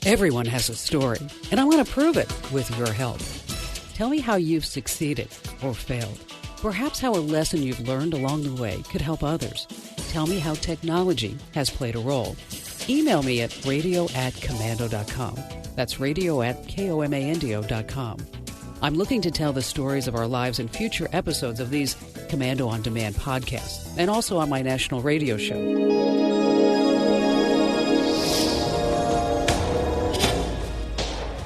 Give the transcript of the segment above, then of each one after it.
Everyone has a story, and I want to prove it with your help. Tell me how you've succeeded or failed. Perhaps how a lesson you've learned along the way could help others. Tell me how technology has played a role. Email me at radio@komando.com. That's radio@komando.com. I'm looking to tell the stories of our lives in future episodes of these Commando On Demand podcasts, and also on my national radio show.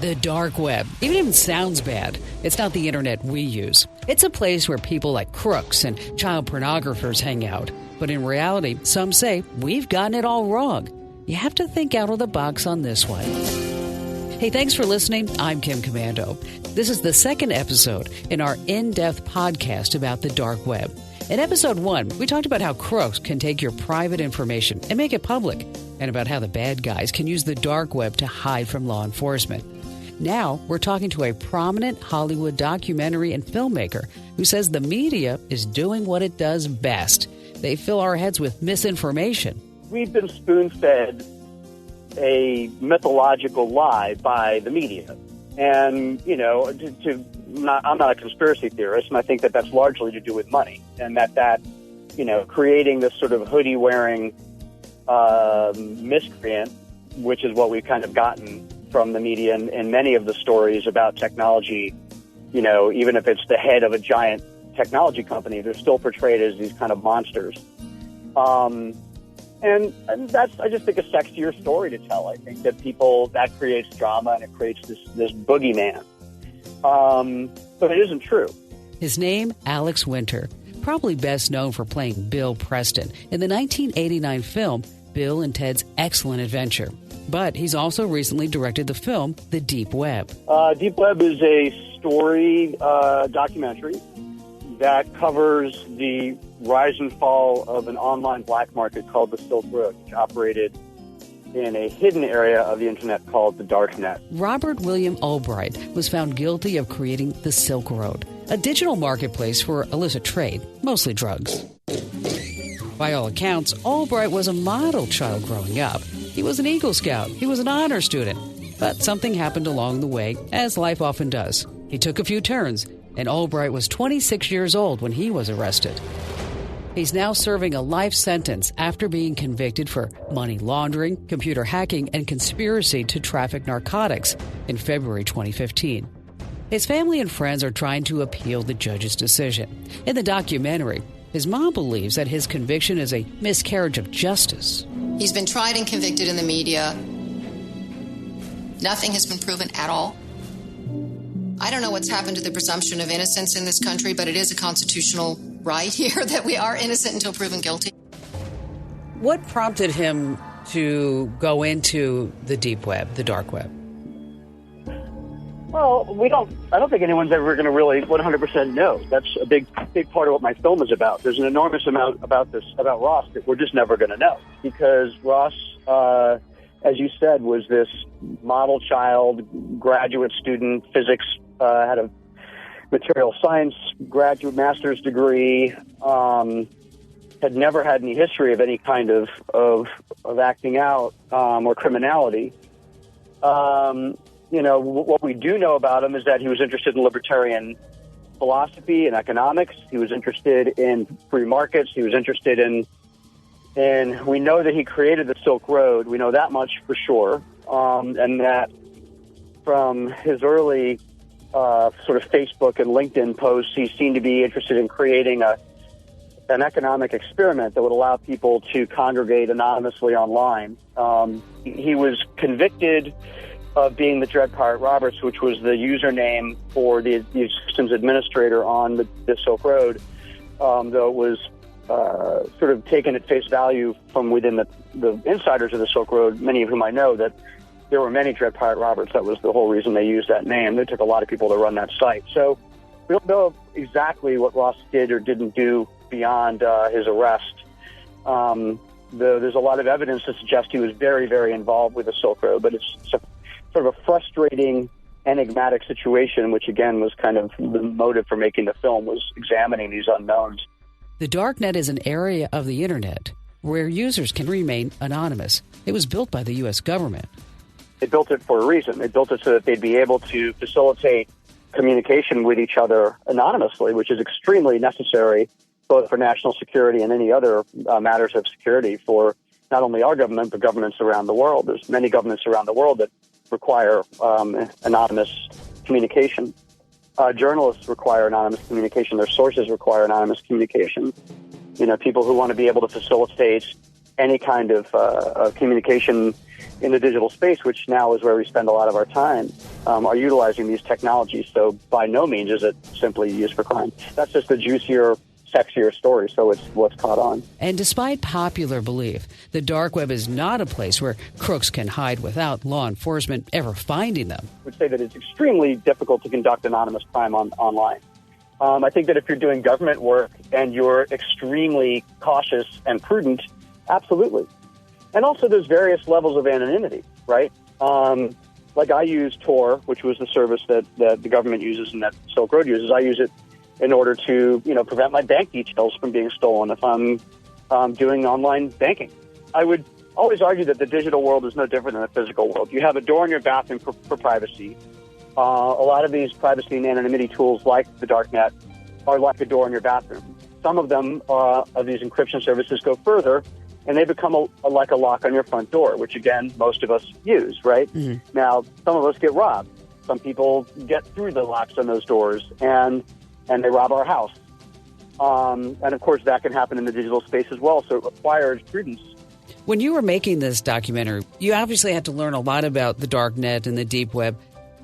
The dark web. It even sounds bad. It's not the internet we use. It's a place where people like crooks and child pornographers hang out. But in reality, some say we've gotten it all wrong. You have to think out of the box on this one. Hey, thanks for listening. I'm Kim Komando. This is the second episode in our in-depth podcast about the dark web. In episode 1, we talked about how crooks can take your private information and make it public, and about how the bad guys can use the dark web to hide from law enforcement. Now, we're talking to a prominent Hollywood documentary and filmmaker who says the media is doing what it does best. They fill our heads with misinformation. We've been spoon-fed a mythological lie by the media. And, you know, I'm not a conspiracy theorist, and I think that that's largely to do with money. And that you know, creating this sort of hoodie-wearing miscreant, which is what we've kind of gotten from the media and many of the stories about technology, you know, even if it's the head of a giant technology company, they're still portrayed as these kind of monsters. And that's, I just think, a sexier story to tell. I think that that creates drama and it creates this boogeyman. But it isn't true. His name, Alex Winter, probably best known for playing Bill Preston in the 1989 film Bill and Ted's Excellent Adventure. But he's also recently directed the film The Deep Web. Deep Web is a story documentary that covers the rise and fall of an online black market called the Silk Road, which operated in a hidden area of the internet called the dark net. Robert William Albright was found guilty of creating the Silk Road, a digital marketplace for illicit trade, mostly drugs. By all accounts, Albright was a model child growing up. He was an Eagle Scout. He was an honor student. But something happened along the way, as life often does. He took a few turns, and Albright was 26 years old when he was arrested. He's now serving a life sentence after being convicted for money laundering, computer hacking, and conspiracy to traffic narcotics in February 2015. His family and friends are trying to appeal the judge's decision. In the documentary, his mom believes that his conviction is a miscarriage of justice. He's been tried and convicted in the media. Nothing has been proven at all. I don't know what's happened to the presumption of innocence in this country, but it is a constitutional right here that we are innocent until proven guilty. What prompted him to go into the deep web, the dark web? Well, I don't think anyone's ever going to really 100% know. That's a big part of what my film is about. There's an enormous amount about Ross that we're just never going to know, because Ross, as you said, was this model child, graduate student, physics, had a material science graduate master's degree, had never had any history of any kind of acting out or criminality. You know, what we do know about him is that he was interested in libertarian philosophy and economics. He was interested in free markets. He was interested in we know that he created the Silk Road. We know that much for sure. And that from his early sort of Facebook and LinkedIn posts, he seemed to be interested in creating an economic experiment that would allow people to congregate anonymously online. He was convicted of being the Dread Pirate Roberts, which was the username for the systems administrator on the Silk Road, though it was sort of taken at face value from within the insiders of the Silk Road, many of whom I know, that there were many Dread Pirate Roberts. That was the whole reason they used that name. It took a lot of people to run that site. So we don't know exactly what Ross did or didn't do beyond his arrest. There's a lot of evidence to suggest he was very, very involved with the Silk Road, but it's sort of a frustrating, enigmatic situation, which again was kind of the motive for making the film, was examining these unknowns. The darknet is an area of the internet where users can remain anonymous. It was built by the U.S. government. They built it for a reason. They built it so that they'd be able to facilitate communication with each other anonymously, which is extremely necessary both for national security and any other matters of security for not only our government, but governments around the world. There's many governments around the world that require anonymous communication. Journalists require anonymous communication. Their sources require anonymous communication. People who want to be able to facilitate any kind of communication in the digital space, which now is where we spend a lot of our time, are utilizing these technologies. So by no means is it simply used for crime. That's just the juicier, sexier story, so it's what's caught on. And despite popular belief, the dark web is not a place where crooks can hide without law enforcement ever finding them. I would say that it's extremely difficult to conduct anonymous crime online. I think that if you're doing government work and you're extremely cautious and prudent, absolutely. And also there's various levels of anonymity, right? Like I use Tor, which was the service that the government uses and that Silk Road uses. I use it in order to, prevent my bank details from being stolen if I'm doing online banking. I would always argue that the digital world is no different than the physical world. You have a door in your bathroom for privacy. A lot of these privacy and anonymity tools like the darknet are like a door in your bathroom. Some of them, of these encryption services, go further, and they become like a lock on your front door, which, again, most of us use, right? Mm-hmm. Now, some of us get robbed. Some people get through the locks on those doors, and they rob our house. And, of course, that can happen in the digital space as well, so it requires prudence. When you were making this documentary, you obviously had to learn a lot about the dark net and the deep web.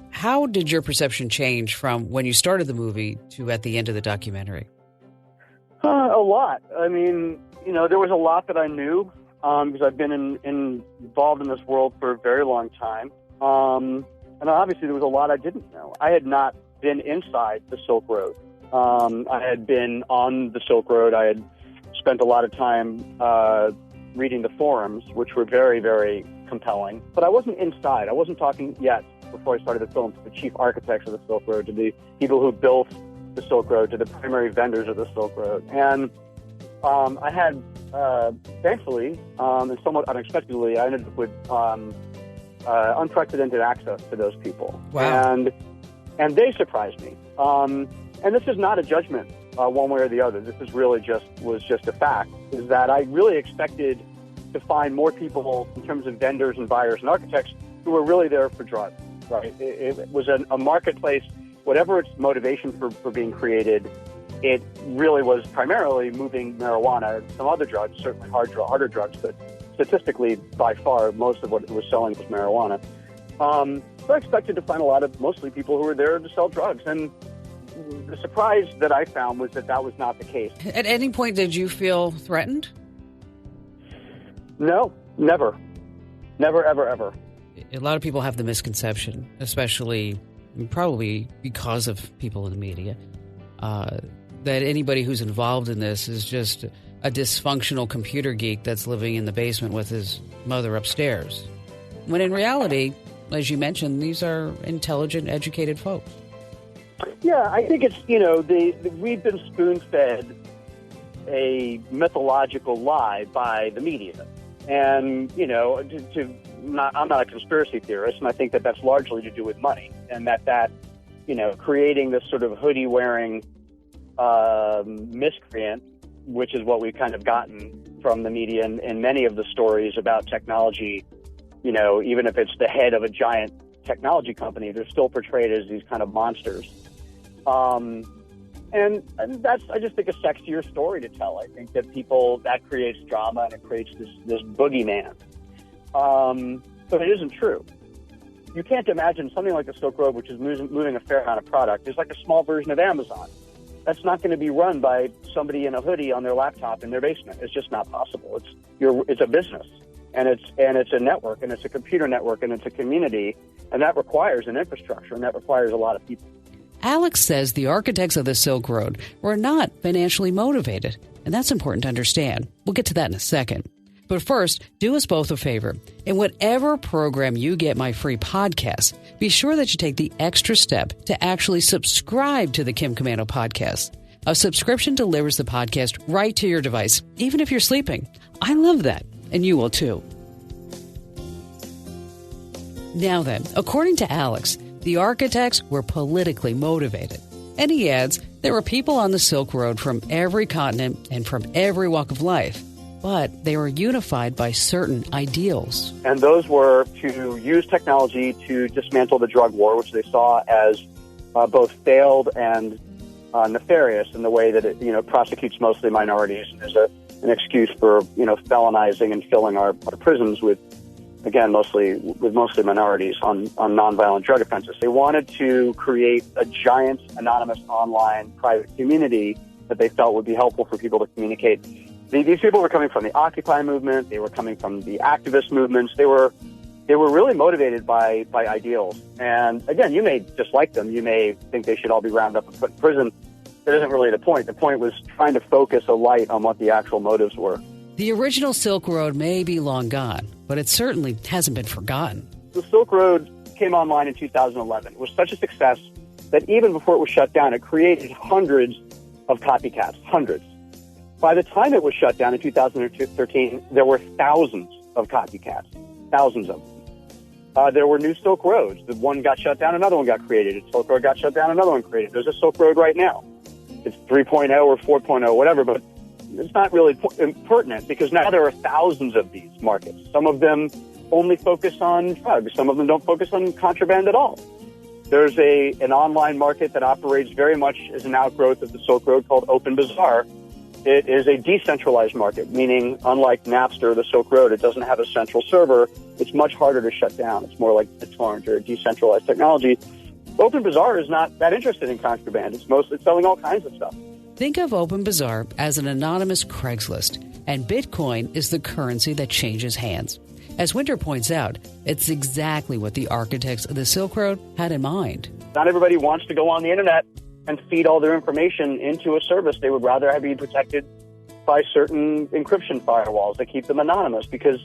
How did your perception change from when you started the movie to at the end of the documentary? A lot. I mean, there was a lot that I knew because I've been involved in this world for a very long time. And obviously there was a lot I didn't know. I had not been inside the Silk Road. I had been on the Silk Road. I had spent a lot of time reading the forums, which were very, very compelling. But I wasn't inside. I wasn't talking yet, before I started the film, to the chief architects of the Silk Road, to the people who built the Silk Road, to the primary vendors of the Silk Road. And I had, thankfully, and somewhat unexpectedly, I ended up with unprecedented access to those people. Wow. And they surprised me. And this is not a judgment one way or the other. This is really was just a fact, is that I really expected to find more people in terms of vendors and buyers and architects who were really there for drugs, right? It was a marketplace. Whatever its motivation for being created, it really was primarily moving marijuana and some other drugs, certainly harder drugs, but statistically, by far, most of what it was selling was marijuana. So I expected to find mostly people who were there to sell drugs. And the surprise that I found was that was not the case. At any point, did you feel threatened? No, never. Never, ever, ever. A lot of people have the misconception, especially probably because of people in the media, that anybody who's involved in this is just a dysfunctional computer geek that's living in the basement with his mother upstairs. When in reality, as you mentioned, these are intelligent, educated folks. Yeah, I think it's, we've been spoon-fed a mythological lie by the media. And, I'm not a conspiracy theorist, and I think that that's largely to do with money, and that creating this sort of hoodie-wearing miscreant, which is what we've kind of gotten from the media and many of the stories about technology, even if it's the head of a giant technology company, they're still portrayed as these kind of monsters. And that's, I just think, a sexier story to tell. I think that that creates drama and it creates this boogeyman. But it isn't true. You can't imagine something like the Silk Road, which is moving a fair amount of product, is like a small version of Amazon. That's not going to be run by somebody in a hoodie on their laptop in their basement. It's just not possible. It's a business, and it's a network, and it's a computer network, and it's a community, and that requires an infrastructure, and that requires a lot of people. Alex says the architects of the Silk Road were not financially motivated, and that's important to understand. We'll get to that in a second. But first, do us both a favor. In whatever program you get my free podcast, be sure that you take the extra step to actually subscribe to the Kim Komando podcast. A subscription delivers the podcast right to your device, even if you're sleeping. I love that, and you will too. Now then, according to Alex, the architects were politically motivated. And he adds, there were people on the Silk Road from every continent and from every walk of life, but they were unified by certain ideals. And those were to use technology to dismantle the drug war, which they saw as both failed and nefarious in the way that it prosecutes mostly minorities and is an excuse for felonizing and filling our prisons with mostly minorities on nonviolent drug offenses. They wanted to create a giant anonymous online private community that they felt would be helpful for people to communicate. These people were coming from the Occupy movement. They were coming from the activist movements. They were really motivated by ideals. And again, you may dislike them. You may think they should all be rounded up and put in prison. That isn't really the point. The point was trying to focus a light on what the actual motives were. The original Silk Road may be long gone, but it certainly hasn't been forgotten. The Silk Road came online in 2011. It was such a success that even before it was shut down, it created hundreds of copycats, hundreds. By the time it was shut down in 2013, there were thousands of copycats, thousands of them. There were new Silk Roads. The one got shut down, another one got created. A Silk Road got shut down, another one created. There's a Silk Road right now. It's 3.0 or 4.0, whatever, but it's not really pertinent because now there are thousands of these markets. Some of them only focus on drugs. Some of them don't focus on contraband at all. There's an online market that operates very much as an outgrowth of the Silk Road called Open Bazaar. It is a decentralized market, meaning unlike Napster or the Silk Road, it doesn't have a central server. It's much harder to shut down. It's more like BitTorrent or decentralized technology. Open Bazaar is not that interested in contraband. It's selling all kinds of stuff. Think of Open Bazaar as an anonymous Craigslist, and Bitcoin is the currency that changes hands. As Winter points out, it's exactly what the architects of the Silk Road had in mind. Not everybody wants to go on the internet and feed all their information into a service. They would rather be protected by certain encryption firewalls that keep them anonymous because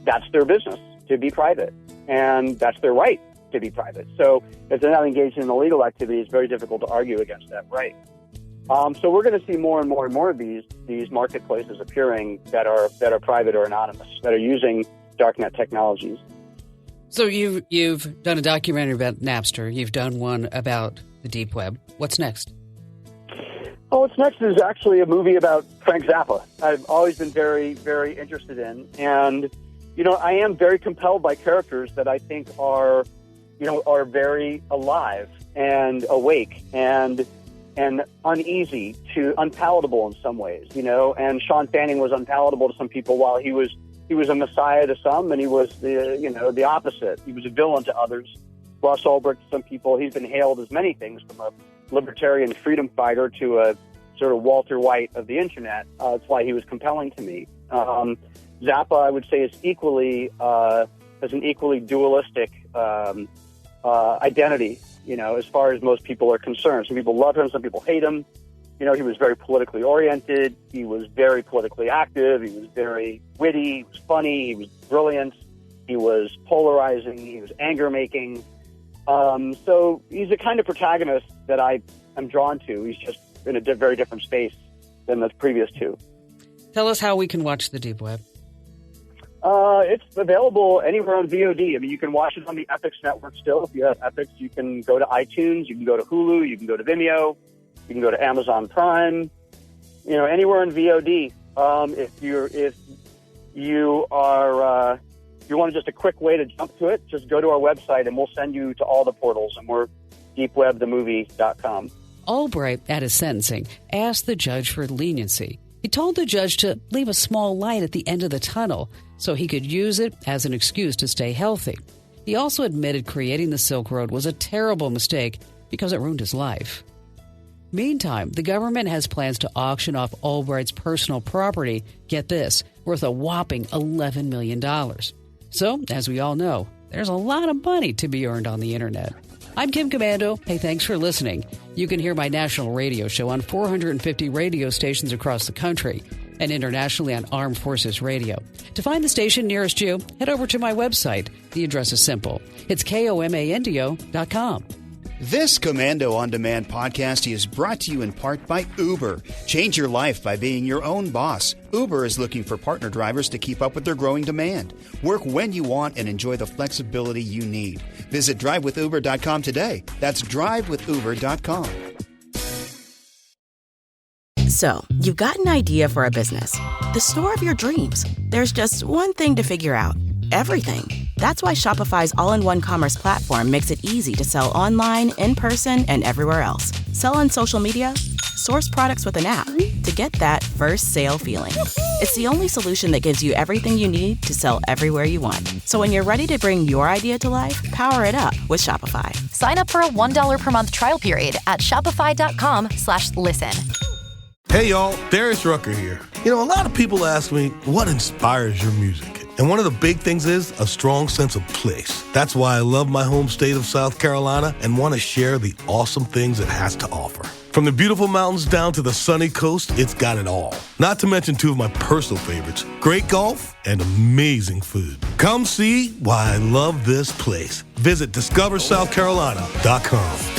that's their business, to be private, and that's their right to be private. So if they're not engaged in illegal activity, it's very difficult to argue against that right. So we're going to see more and more and more of these marketplaces appearing that are private or anonymous, that are using darknet technologies. So you've done a documentary about Napster. You've done one about the deep web. What's next? Oh, what's next is actually a movie about Frank Zappa. I've always been very, very interested in. And, I am very compelled by characters that I think are very alive and awake and uneasy to unpalatable in some ways, and Sean Fanning was unpalatable to some people while he was a messiah to some, and he was the opposite. He was a villain to others. Ross Ulbricht to some people, he's been hailed as many things, from a libertarian freedom fighter to a sort of Walter White of the internet. That's why he was compelling to me. Zappa, I would say, is has an equally dualistic identity, as far as most people are concerned. Some people love him, some people hate him. He was very politically oriented. He was very politically active. He was very witty. He was funny. He was brilliant. He was polarizing. He was anger-making. So he's the kind of protagonist that I am drawn to. He's just in a very different space than the previous two. Tell us how we can watch the deep web. It's available anywhere on VOD. I mean, you can watch it on the Epix network still. If you have Epix, you can go to iTunes, you can go to Hulu, you can go to Vimeo, you can go to Amazon Prime, anywhere on VOD. If you want just a quick way to jump to it, just go to our website and we'll send you to all the portals, and we're deepwebthemovie.com. Ulbricht, at his sentencing, asked the judge for leniency. He told the judge to leave a small light at the end of the tunnel so he could use it as an excuse to stay healthy. He also admitted creating the Silk Road was a terrible mistake because it ruined his life. Meantime, the government has plans to auction off Ulbricht's personal property, get this, worth a whopping $11 million. So, as we all know, there's a lot of money to be earned on the internet. I'm Kim Commando. Hey, thanks for listening. You can hear my national radio show on 450 radio stations across the country and internationally on Armed Forces Radio. To find the station nearest you, head over to my website. The address is simple. It's KOMANDO.com. This Commando On Demand podcast is brought to you in part by Uber. Change your life by being your own boss. Uber is looking for partner drivers to keep up with their growing demand. Work when you want and enjoy the flexibility you need. Visit drivewithuber.com today. That's drivewithuber.com. So, you've got an idea for a business. The store of your dreams. There's just one thing to figure out. Everything. That's why Shopify's all-in-one commerce platform makes it easy to sell online, in person, and everywhere else. Sell on social media, source products with an app to get that first sale feeling. It's the only solution that gives you everything you need to sell everywhere you want. So when you're ready to bring your idea to life, power it up with Shopify. Sign up for a $1 per month trial period at shopify.com/listen. Hey y'all, Darius Rucker here. You know, a lot of people ask me, what inspires your music? And one of the big things is a strong sense of place. That's why I love my home state of South Carolina and want to share the awesome things it has to offer. From the beautiful mountains down to the sunny coast, it's got it all. Not to mention two of my personal favorites, great golf and amazing food. Come see why I love this place. Visit discoversouthcarolina.com.